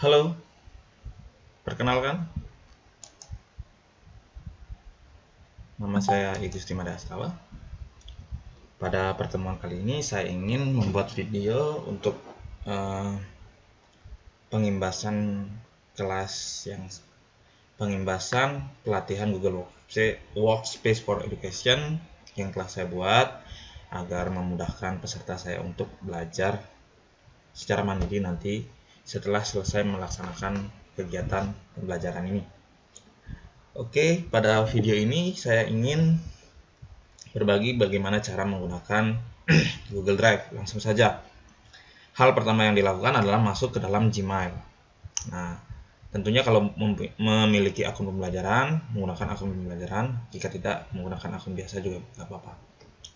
Halo, perkenalkan, nama saya Igusti Madastawa. Pada pertemuan kali ini saya ingin membuat video untuk uh, pengimbasan kelas yang pengimbasan pelatihan Google Workspace for Education yang telah saya buat agar memudahkan peserta saya untuk belajar secara mandiri nanti setelah selesai melaksanakan kegiatan pembelajaran ini. Oke, pada video ini saya ingin berbagi bagaimana cara menggunakan Google Drive. Langsung saja. Hal pertama yang dilakukan adalah masuk ke dalam Gmail. Nah, tentunya kalau memiliki akun pembelajaran, menggunakan akun pembelajaran. Jika tidak, menggunakan akun biasa juga tidak apa-apa.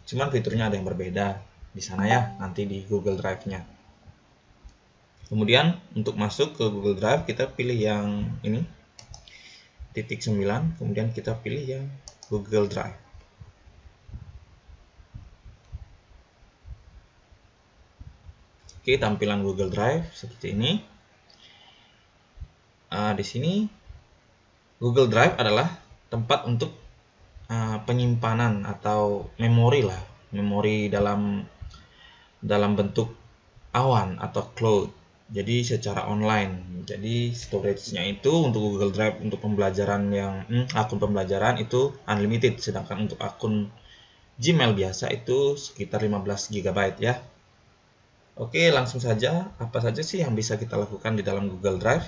Cuman fiturnya ada yang berbeda di sana ya, nanti di Google Drive-nya. Kemudian untuk masuk ke Google Drive, kita pilih yang ini, titik 9, kemudian kita pilih yang Google Drive. Oke, tampilan Google Drive seperti ini. Di sini Google Drive adalah tempat untuk penyimpanan atau memori lah, memori dalam bentuk awan atau cloud. Jadi secara online. Jadi storage-nya itu untuk Google Drive untuk pembelajaran yang akun pembelajaran itu unlimited, sedangkan untuk akun Gmail biasa itu sekitar 15 GB ya. Oke, langsung saja. Apa saja sih yang bisa kita lakukan di dalam Google Drive?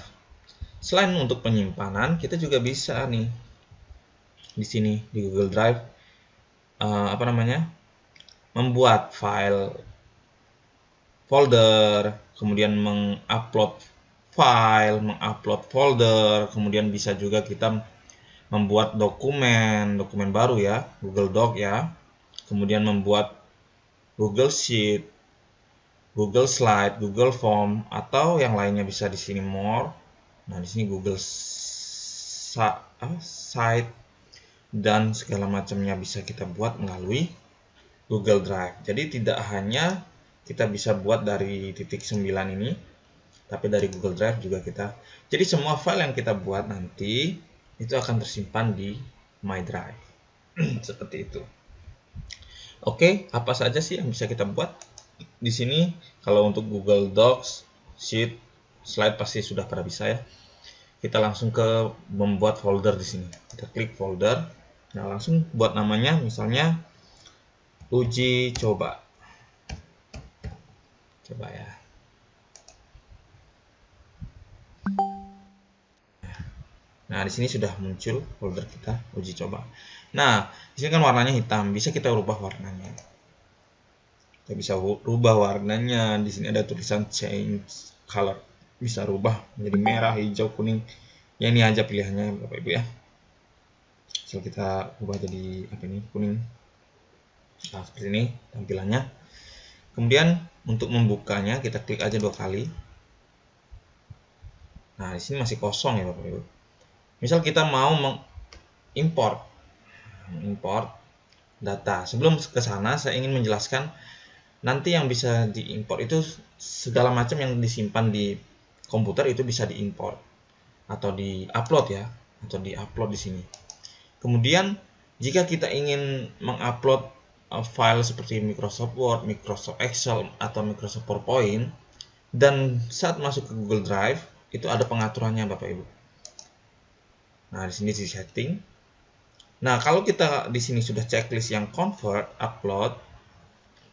Selain untuk penyimpanan, kita juga bisa nih di sini di Google Drive membuat file folder, kemudian mengupload file, mengupload folder, kemudian bisa juga kita membuat dokumen baru ya, Google Doc ya, kemudian membuat Google Sheet, Google Slide, Google Form, atau yang lainnya bisa di sini more. Nah, di sini Google Site dan segala macamnya bisa kita buat melalui Google Drive. Jadi tidak hanya kita bisa buat dari titik 9 ini, tapi dari Google Drive juga kita. Jadi semua file yang kita buat nanti itu akan tersimpan di My Drive. Seperti itu. Oke, apa saja sih yang bisa kita buat? Di sini kalau untuk Google Docs, Sheet, Slide pasti sudah pada bisa ya. Kita langsung ke membuat folder di sini. Kita klik folder. Nah, langsung buat namanya misalnya uji coba. Coba ya. Nah, di sini sudah muncul folder kita uji coba. Nah, di sini kan warnanya hitam, bisa kita rubah warnanya. Kita bisa rubah warnanya. Di sini ada tulisan change color. Bisa rubah menjadi merah, hijau, kuning. Ya ini aja pilihannya Bapak Ibu ya. So kita ubah jadi apa ini? Kuning. Nah, seperti ini tampilannya. Kemudian untuk membukanya kita klik aja 2 kali. Nah, di sini masih kosong ya Bapak Ibu. Misal kita mau mengimport data. Sebelum ke sana saya ingin menjelaskan nanti yang bisa diimport itu segala macam yang disimpan di komputer itu bisa diimport atau diupload ya, atau diupload di sini. Kemudian jika kita ingin mengupload file seperti Microsoft Word, Microsoft Excel atau Microsoft PowerPoint dan saat masuk ke Google Drive itu ada pengaturannya Bapak Ibu. Nah, di sini di setting. Nah, kalau kita di sini sudah checklist yang convert, upload,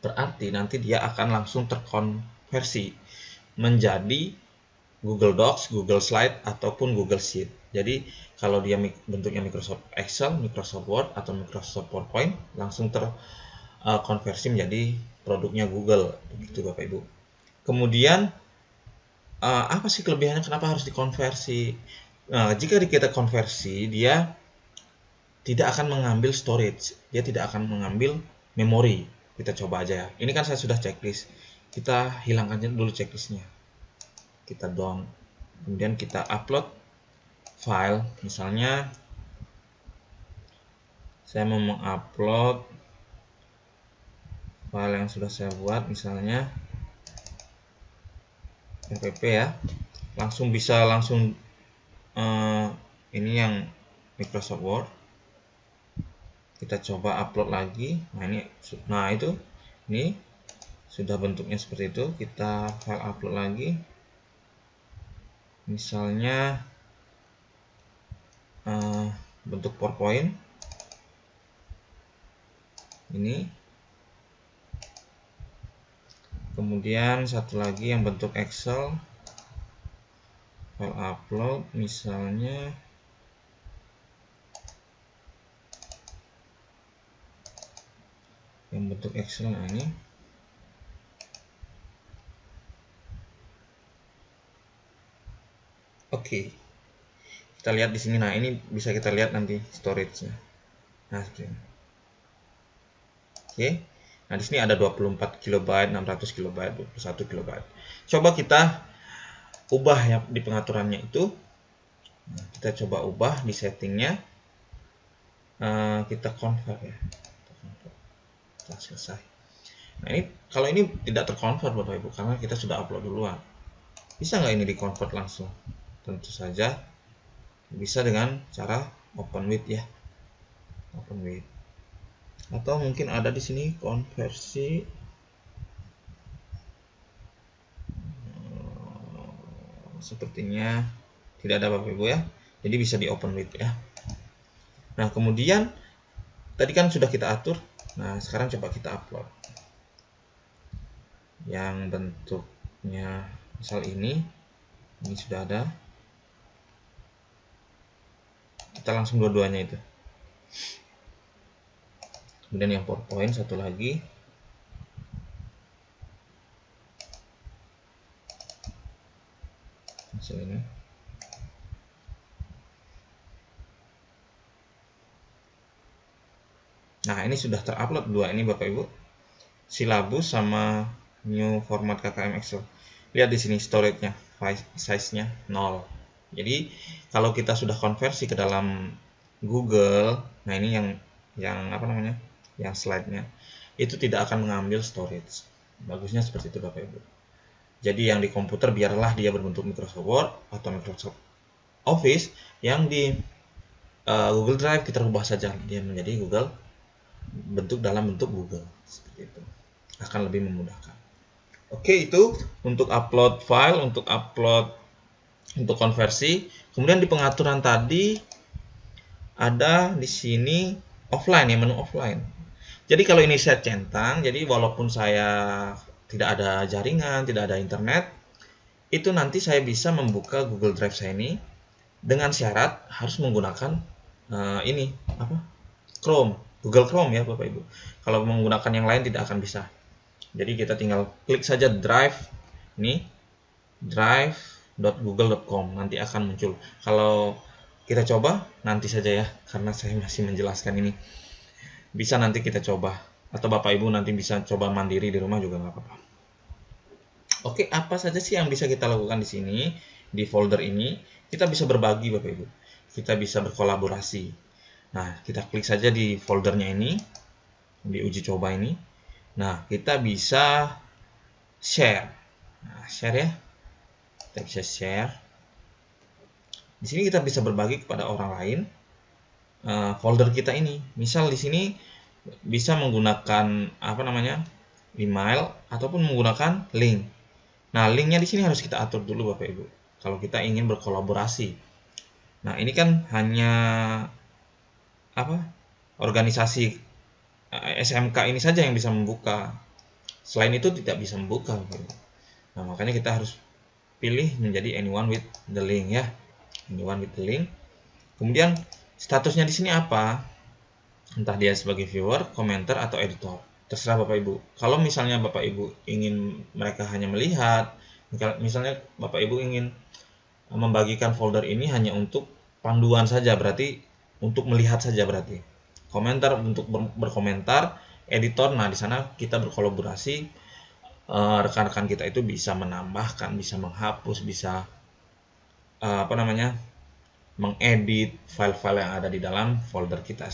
berarti nanti dia akan langsung terkonversi menjadi Google Docs, Google Slide, ataupun Google Sheet. Jadi, kalau dia bentuknya Microsoft Excel, Microsoft Word, atau Microsoft PowerPoint, langsung terkonversi menjadi produknya Google. Begitu Bapak Ibu. Kemudian, apa sih kelebihannya? Kenapa harus dikonversi? Nah, jika kita konversi, dia tidak akan mengambil storage, dia tidak akan mengambil memori. Kita coba aja ya. Ini kan saya sudah checklist. Kita hilangkan dulu checklistnya. Kita down, kemudian kita upload file. Misalnya saya mau mengupload file yang sudah saya buat, misalnya FPP ya. langsung ini yang Microsoft Word. Kita coba upload lagi. Nah ini sudah bentuknya seperti itu. Kita file upload lagi. Misalnya bentuk PowerPoint ini. Kemudian satu lagi yang bentuk Excel, file upload misalnya yang bentuk Excel. Nah ini oke. Kita lihat di sini. Nah ini bisa kita lihat nanti storage-nya. Nah seperti ini. Oke. Nah di sini ada 24 KB, 600 KB, 21 KB. Coba kita ubah ya di pengaturannya itu. Nah, kita coba ubah di settingnya. Kita convert ya. Kita selesai. Nah ini kalau ini tidak terconvert Bapak Ibu karena kita sudah upload duluan. Bisa nggak ini di convert langsung? Tentu saja bisa dengan cara open with ya. Open with. Atau mungkin ada di sini konversi. Sepertinya tidak ada Bapak Ibu ya. Jadi bisa di open with ya. Nah, kemudian tadi kan sudah kita atur. Nah, sekarang coba kita upload. Yang bentuknya misal ini sudah ada. Kita langsung dua-duanya itu. Kemudian yang PowerPoint satu lagi. Misal ini. Nah, ini sudah terupload dua ini Bapak Ibu. Silabus sama new format KKM Excel. Lihat di sini storage-nya, size-nya 0. Jadi, kalau kita sudah konversi ke dalam Google, nah ini yang apa namanya? Yang slide-nya itu tidak akan mengambil storage. Bagusnya seperti itu Bapak Ibu. Jadi yang di komputer biarlah dia berbentuk Microsoft Word atau Microsoft Office, yang di Google Drive kita ubah saja dia menjadi dalam bentuk Google, seperti itu akan lebih memudahkan. Oke, itu untuk upload file, untuk konversi. Kemudian di pengaturan tadi ada di sini offline ya, menu offline. Jadi kalau ini saya centang, jadi walaupun saya tidak ada jaringan, tidak ada internet, itu nanti saya bisa membuka Google Drive saya ini dengan syarat harus menggunakan Google Chrome ya Bapak Ibu. Kalau menggunakan yang lain tidak akan bisa. Jadi kita tinggal klik saja drive ini, drive.google.com, nanti akan muncul. Kalau kita coba nanti saja ya, karena saya masih menjelaskan ini. Bisa nanti kita coba, atau Bapak Ibu nanti bisa coba mandiri di rumah juga nggak apa-apa. Oke, apa saja sih yang bisa kita lakukan di sini, di folder ini? Kita bisa berbagi Bapak Ibu, kita bisa berkolaborasi. Nah, kita klik saja di foldernya ini, di uji coba ini. Nah, kita bisa share. Nah, share ya. Kita bisa share. Di sini kita bisa berbagi kepada orang lain folder kita ini. Misal di sini bisa menggunakan email ataupun menggunakan link. Nah, linknya di sini harus kita atur dulu Bapak Ibu. Kalau kita ingin berkolaborasi. Nah, ini kan hanya organisasi SMK ini saja yang bisa membuka. Selain itu tidak bisa membuka. Nah, makanya kita harus pilih menjadi anyone with the link ya. Anyone with the link. Kemudian statusnya di sini apa? Entah dia sebagai viewer, komentar atau editor. Terserah Bapak Ibu. Kalau misalnya Bapak Ibu ingin mereka hanya melihat, misalnya Bapak Ibu ingin membagikan folder ini hanya untuk panduan saja, berarti untuk melihat saja berarti. Komentar untuk berkomentar, editor, nah di sana kita berkolaborasi, rekan-rekan kita itu bisa menambahkan, bisa menghapus, bisa mengedit file-file yang ada di dalam folder kita.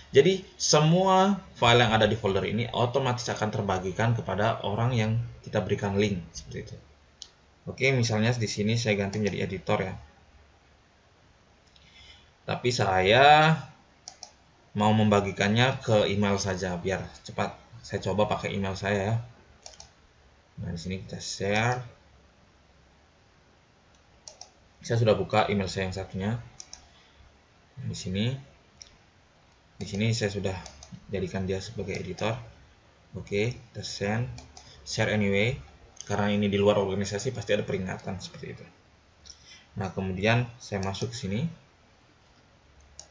Jadi semua file yang ada di folder ini otomatis akan terbagikan kepada orang yang kita berikan link seperti itu. Oke, misalnya di sini saya ganti menjadi editor ya. Tapi saya mau membagikannya ke email saja biar cepat. Saya coba pakai email saya ya. Nah, di sini kita share. Saya sudah buka email saya yang satunya. Nah, di sini saya sudah jadikan dia sebagai editor. Oke, kita share anyway. Karena ini di luar organisasi pasti ada peringatan seperti itu. Nah, kemudian saya masuk ke sini.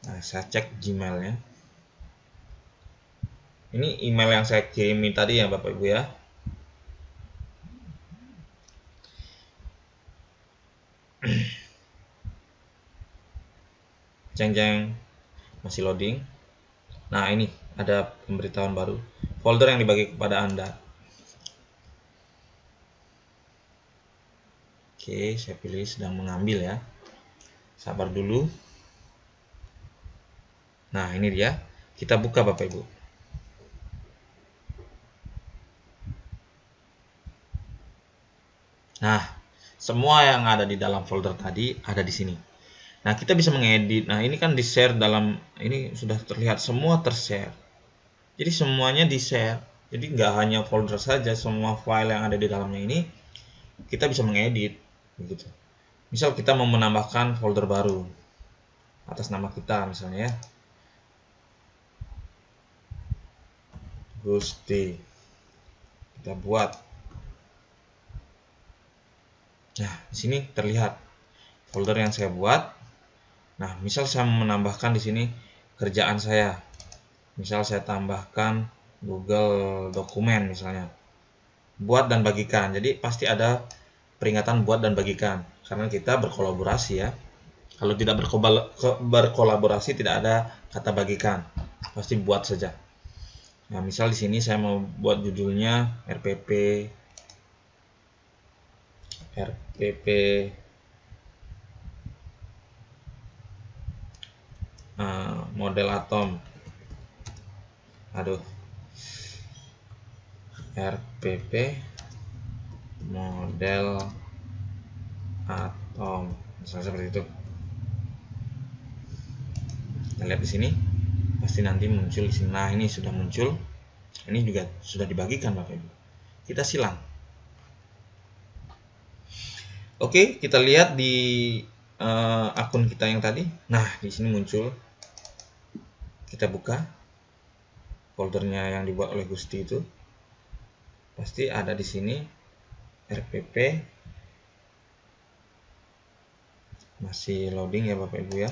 Nah, saya cek Gmail-nya. Ini email yang saya kirimi tadi ya Bapak Ibu ya. Jeng-jeng, masih loading. Nah, ini ada pemberitahuan baru. Folder yang dibagi kepada Anda. Oke, saya pilih sedang mengambil ya. Sabar dulu. Nah, ini dia. Kita buka Bapak Ibu. Nah, semua yang ada di dalam folder tadi ada di sini. Nah, kita bisa mengedit. Nah, ini kan di-share dalam, ini sudah terlihat semua ter-share. Jadi semuanya di-share. Jadi nggak hanya folder saja, semua file yang ada di dalamnya ini kita bisa mengedit. Begitu. Misal kita mau menambahkan folder baru atas nama kita misalnya ya. Gusti. Kita buat. Nah, di sini terlihat folder yang saya buat. Nah, misal saya menambahkan di sini kerjaan saya. Misal saya tambahkan Google Dokumen misalnya. Buat dan bagikan. Jadi pasti ada peringatan buat dan bagikan karena kita berkolaborasi ya. Kalau tidak berkolaborasi tidak ada kata bagikan. Pasti buat saja. Nah, misal di sini saya mau buat judulnya RPP model atom. RPP model atom. Misalnya seperti itu. Kita lihat di sini. Pasti nanti muncul di sini. Nah, ini sudah muncul. Ini juga sudah dibagikan Bapak Ibu. Kita silang. Oke, kita lihat di akun kita yang tadi. Nah, di sini muncul. Kita buka foldernya yang dibuat oleh Gusti itu. Pasti ada di sini RPP. Masih loading ya Bapak Ibu ya.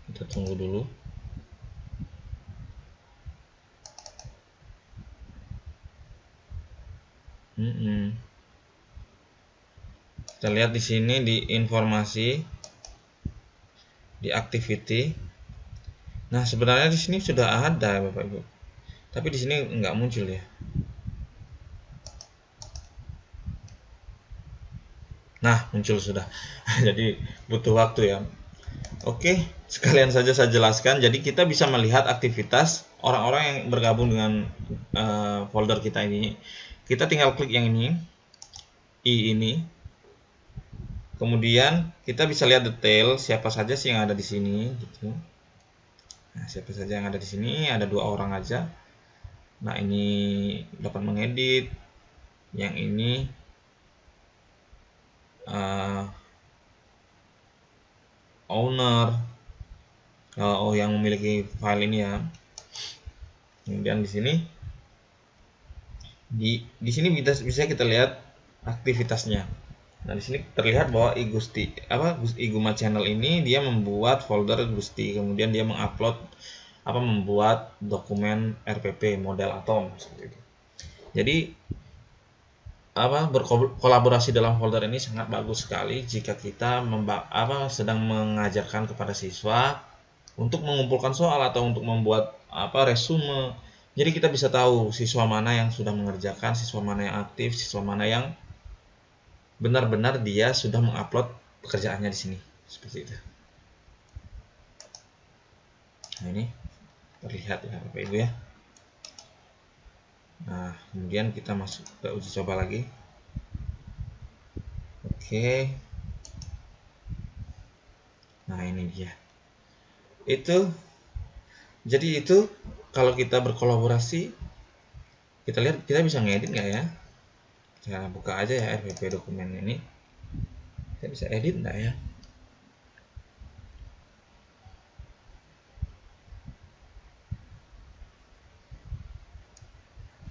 Kita tunggu dulu. Kita lihat di sini di informasi, di activity. Nah, sebenarnya di sini sudah ada Bapak Ibu. Tapi di sini nggak muncul ya. Nah, muncul sudah. Jadi butuh waktu ya. Oke, sekalian saja saya jelaskan. Jadi kita bisa melihat aktivitas orang-orang yang bergabung dengan folder kita ini. Kita tinggal klik yang ini, I ini. Kemudian kita bisa lihat detail siapa saja sih yang ada di sini, gitu. Nah, siapa saja yang ada di sini? Ada 2 orang aja. Nah, ini dapat mengedit. Yang ini owner. Yang memiliki file ini ya. Kemudian di sini di sini bisa kita lihat aktivitasnya. Nah, di sini terlihat bahwa Iguma Channel ini dia membuat folder Gusti, kemudian dia membuat dokumen RPP model atom seperti itu. Jadi berkolaborasi dalam folder ini sangat bagus sekali jika kita sedang mengajarkan kepada siswa untuk mengumpulkan soal atau untuk membuat resume. Jadi kita bisa tahu siswa mana yang sudah mengerjakan, siswa mana yang aktif, siswa mana yang benar-benar dia sudah mengupload pekerjaannya di sini seperti itu. Nah, ini terlihat ya Bapak Ibu ya. kemudian kita masuk ke uji coba lagi. Oke. Nah, ini dia. Jadi itu kalau kita berkolaborasi, kita lihat kita bisa ngedit nggak ya? Kita buka aja ya RPP dokumen ini. Kita bisa edit nggak ya?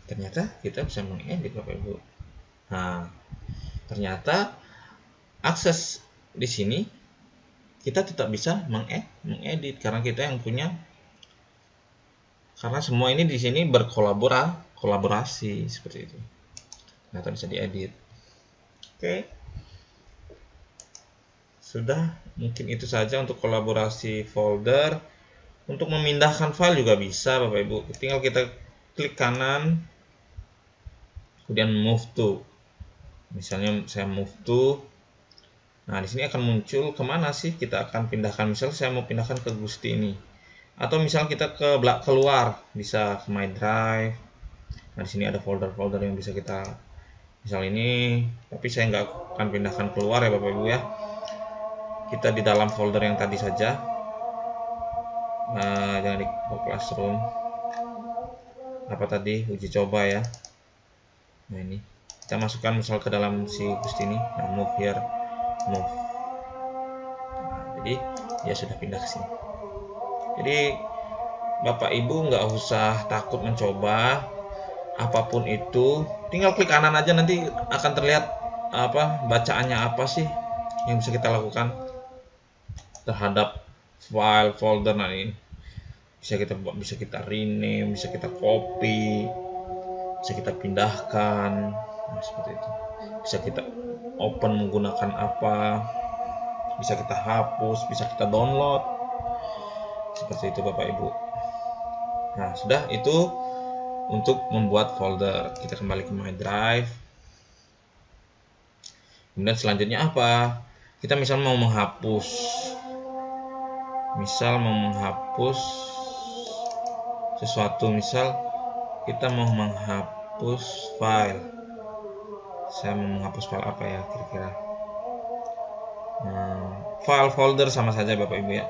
Ternyata kita bisa mengedit Bapak Ibu. Nah, ternyata akses di sini kita tetap bisa mengedit karena kita yang punya, karena semua ini di sini berkolaborasi seperti itu. Ternyata bisa diedit. Oke. Sudah, mungkin itu saja untuk kolaborasi folder. Untuk memindahkan file juga bisa Bapak Ibu. Tinggal kita klik kanan, kemudian move to. Misalnya saya move to. Nah, di sini akan muncul kemana sih kita akan pindahkan. Misal saya mau pindahkan ke Gusti ini, atau misal kita keluar, bisa ke My Drive. Nah, di sini ada folder-folder yang bisa kita, misal ini, tapi saya nggak akan pindahkan keluar ya Bapak Ibu ya. Kita di dalam folder yang tadi saja. Nah, jangan di Classroom. Apa tadi, uji coba ya. Nah, ini kita masukkan misal ke dalam si Gusti ini. Nah, move here. Move. Nah, jadi ya sudah pindah ke sini. Jadi Bapak Ibu nggak usah takut mencoba apapun itu, tinggal klik kanan aja, nanti akan terlihat bacaannya apa sih yang bisa kita lakukan terhadap file folder. Nah, ini bisa kita rename, bisa kita copy, bisa kita pindahkan, nah, seperti itu. Bisa kita open menggunakan apa, bisa kita hapus, bisa kita download, seperti itu Bapak Ibu. Nah, sudah itu untuk membuat folder. Kita kembali ke My Drive. Kemudian selanjutnya apa? Kita misal mau menghapus, sesuatu, misal kita mau menghapus file. Saya mau menghapus file apa ya kira-kira? File folder sama saja Bapak Ibu ya.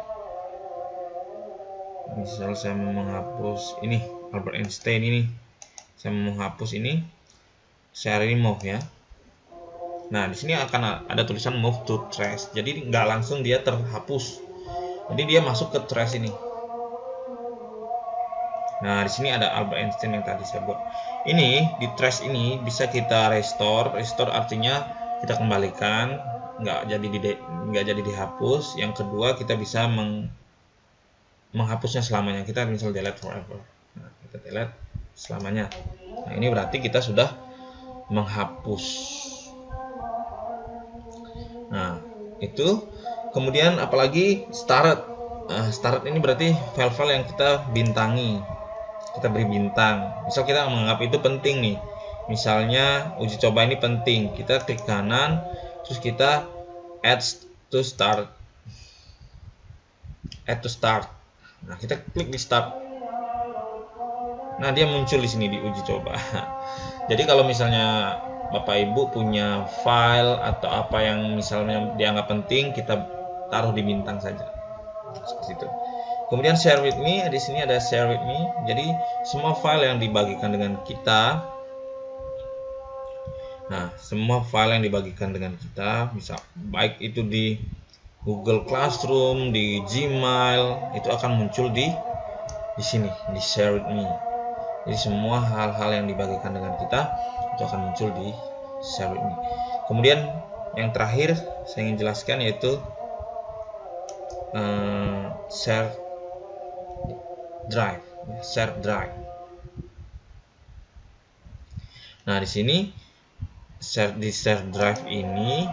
Misal saya mau menghapus ini, Albert Einstein ini. Saya mau menghapus ini, saya remove ya. Nah, di sini akan ada tulisan move to trash. Jadi nggak langsung dia terhapus. Jadi dia masuk ke trash ini. Nah, di sini ada Albert Einstein yang tadi saya buat. Ini di trash ini bisa kita restore. Restore artinya kita kembalikan, nggak jadi dihapus. Yang kedua, kita bisa menghapusnya selamanya. Kita misal delete forever. Nah, kita delete selamanya. Nah, ini berarti kita sudah menghapus. Nah, itu. Kemudian apalagi start. Start ini berarti file-file yang kita bintangi. Kita beri bintang. Misal kita menganggap itu penting nih. Misalnya uji coba ini penting. Kita klik kanan, terus kita add to start. Nah, kita klik di start. Nah, dia muncul di sini di uji coba. Jadi kalau misalnya Bapak Ibu punya file atau apa yang misalnya dianggap penting, kita taruh di bintang saja. Seperti itu. Kemudian share with me, di sini ada share with me. Jadi semua file yang dibagikan dengan kita, semua file yang dibagikan dengan kita, bisa baik itu di Google Classroom, di Gmail, itu akan muncul di sini, di share with me. Jadi semua hal-hal yang dibagikan dengan kita itu akan muncul di share with me. Kemudian yang terakhir saya ingin jelaskan yaitu share drive. Nah, di sini di share drive ini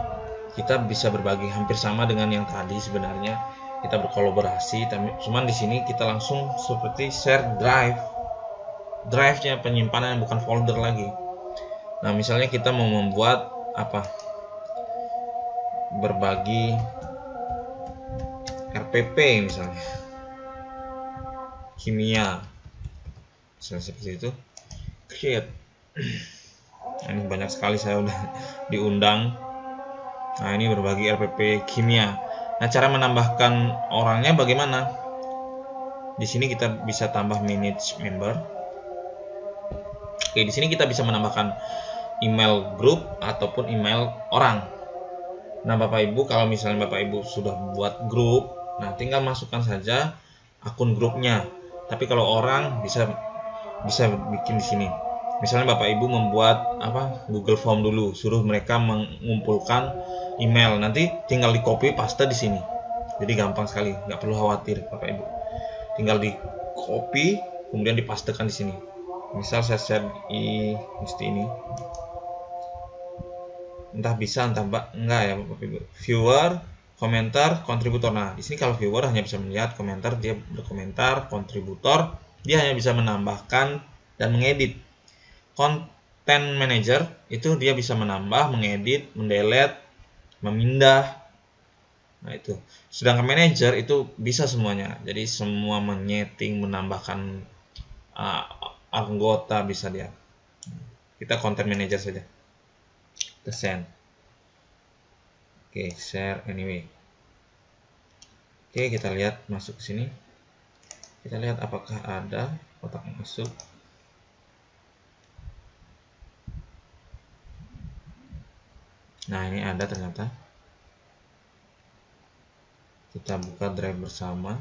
kita bisa berbagi hampir sama dengan yang tadi sebenarnya. Kita berkolaborasi, tapi cuman di sini kita langsung seperti share drive. Drive-nya penyimpanan, bukan folder lagi. Nah, misalnya kita mau membuat berbagi RPP misalnya, kimia, misalnya seperti itu, create. Ini banyak sekali saya udah diundang. Nah, ini berbagi RPP kimia. Nah, cara menambahkan orangnya bagaimana? Di sini kita bisa tambah manage member. Oke, di sini kita bisa menambahkan email grup ataupun email orang. Nah, Bapak Ibu, kalau misalnya Bapak Ibu sudah buat grup, nah tinggal masukkan saja akun grupnya. Tapi kalau orang bisa bikin di sini. Misalnya Bapak Ibu membuat Google Form dulu, suruh mereka mengumpulkan email, nanti tinggal di copy paste di sini. Jadi gampang sekali, nggak perlu khawatir Bapak Ibu. Tinggal di copy kemudian dipastekan di sini. Misal saya share mesti ini. Entah bisa entah enggak ya Bapak Ibu. Viewer, komentar, kontributor. Nah, di sini kalau viewer hanya bisa melihat komentar, dia berkomentar, kontributor dia hanya bisa menambahkan dan mengedit. Content manager itu dia bisa menambah, mengedit, mendelete, memindah. Nah, itu. Sedangkan manager itu bisa semuanya. Jadi semua menyeting, menambahkan anggota bisa dia. Kita content manager saja. Kita send. Oke, share anyway. Oke, kita lihat masuk ke sini. Kita lihat apakah ada kotak masuk. Nah, ini ada ternyata. Kita buka drive bersama.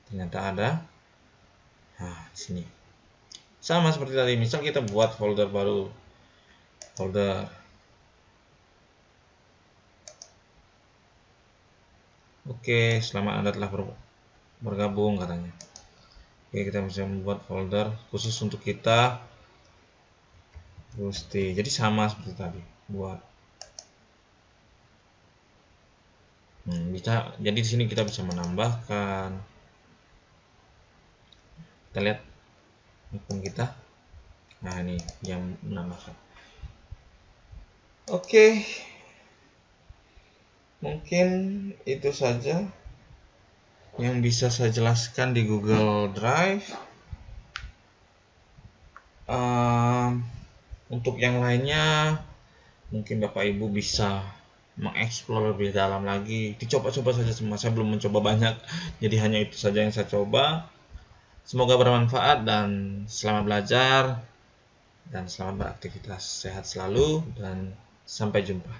Ternyata ada. Nah, di sini. Sama seperti tadi, misal kita buat folder baru. Folder. Oke, selamat Anda telah bergabung katanya. Oke, kita bisa membuat folder khusus untuk kita. Gusti. Jadi sama seperti tadi. Buat. Bisa. Jadi di sini kita bisa menambahkan. Kita lihat akun kita. Nah, ini yang menambahkan. Oke. Mungkin itu saja yang bisa saya jelaskan di Google Drive. Untuk yang lainnya mungkin Bapak Ibu bisa mengeksplor lebih dalam lagi, dicoba-coba saja semua. Saya belum mencoba banyak, jadi hanya itu saja yang saya coba. Semoga bermanfaat dan selamat belajar dan selamat beraktivitas. Sehat selalu dan sampai jumpa.